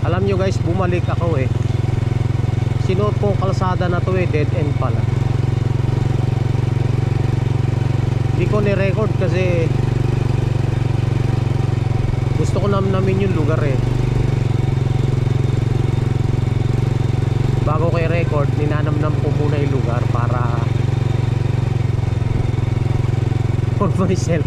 Alam nyo guys, bumalik ako eh. Sinuot kong kalsada na to eh, dead end pala. Hindi ko ni-record kasi gusto ko namin yung lugar eh. Bago ko i-record, ninanamnam ko muna yung lugar para for myself.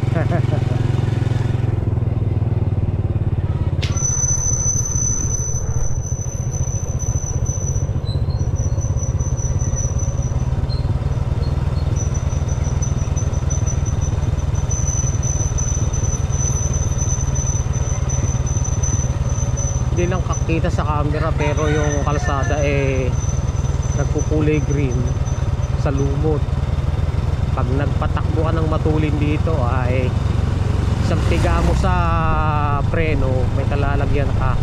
Hindi lang kakita sa camera pero yung kalsada eh nagkukulay green sa lumot. Pag nagpatakbo ka ng matulin dito ay isang tiga mo sa preno, may kalalagyan ka.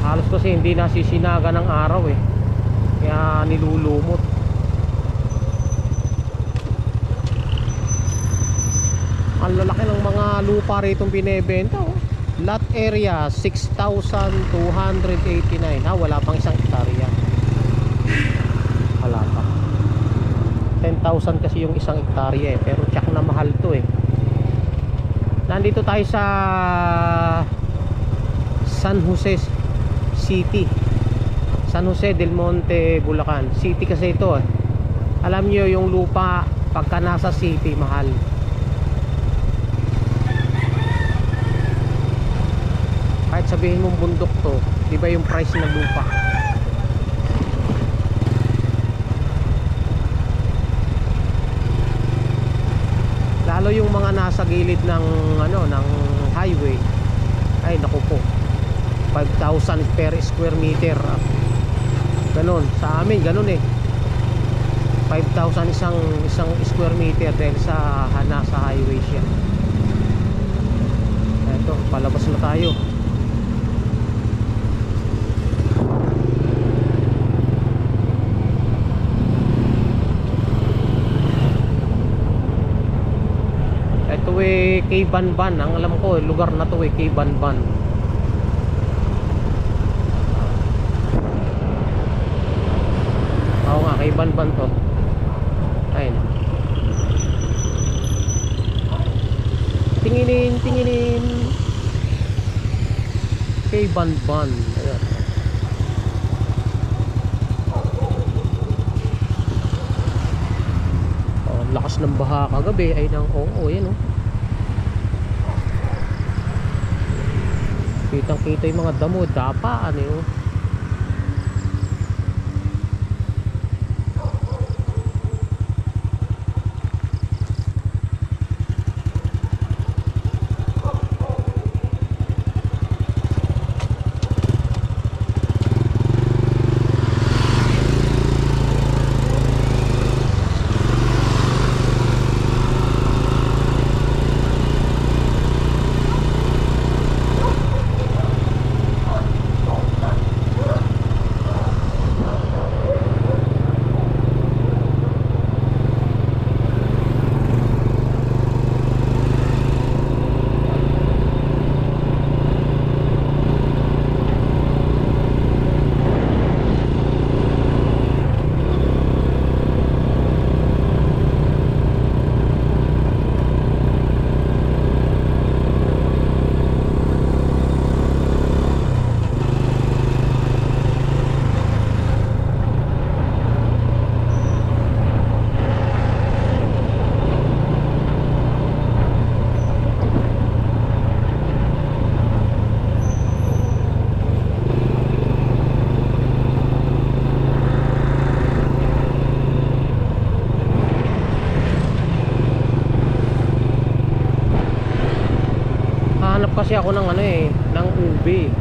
Halos kasi hindi nasisinaga ng araw eh, kaya nilulumot. Ang lalaki ng mga lupa rito binebenta oh. Lot area 6,289. Wala pang isang hektarya. Wala pa. 10,000 kasi yung isang hektarya eh. Pero tsak na mahal to eh. Nandito tayo sa San Jose City, San Jose del Monte, Bulacan City kasi ito eh. Alam nyo yung lupa pagka nasa city mahal. Kahit sabihin mong bundok to, di ba yung price ng lupa? Lalo yung mga nasa gilid ng ano, ng highway. Ay naku po. 5,000 per square meter. Ganun, sa amin ganun eh. 5,000 isang square meter dahil sa nasa highway siya. Ito, palabas na tayo. Kay Banban, ang alam ko lugar na to kay Banban. Oo nga, kay Banban to. Ayun. Tinginin kay Banban. Ayun. Oh, lakas ng baha kagabi ay nang yan oh. Kitang kita yung mga damo, dapaan eh oh. Kasi ako ng ano eh, ng ube.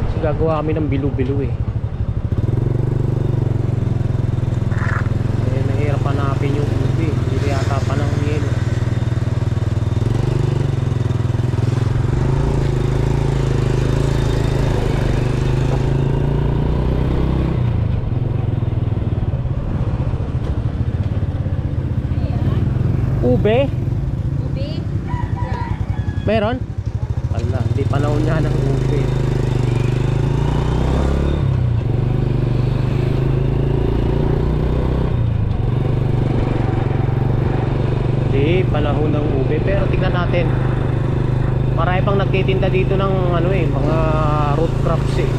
Kasi gagawa kami ng bilu-bilu eh. Nahirap hanapin yung ube. Hindi yata pa ng yelo. ube? Ube? Yeah. Meron? Wala, hindi panahon niya ng ube. Hindi panahon ng ube, pero tingnan natin. Marami pang nagtitinda dito ng ano mga root crops eh.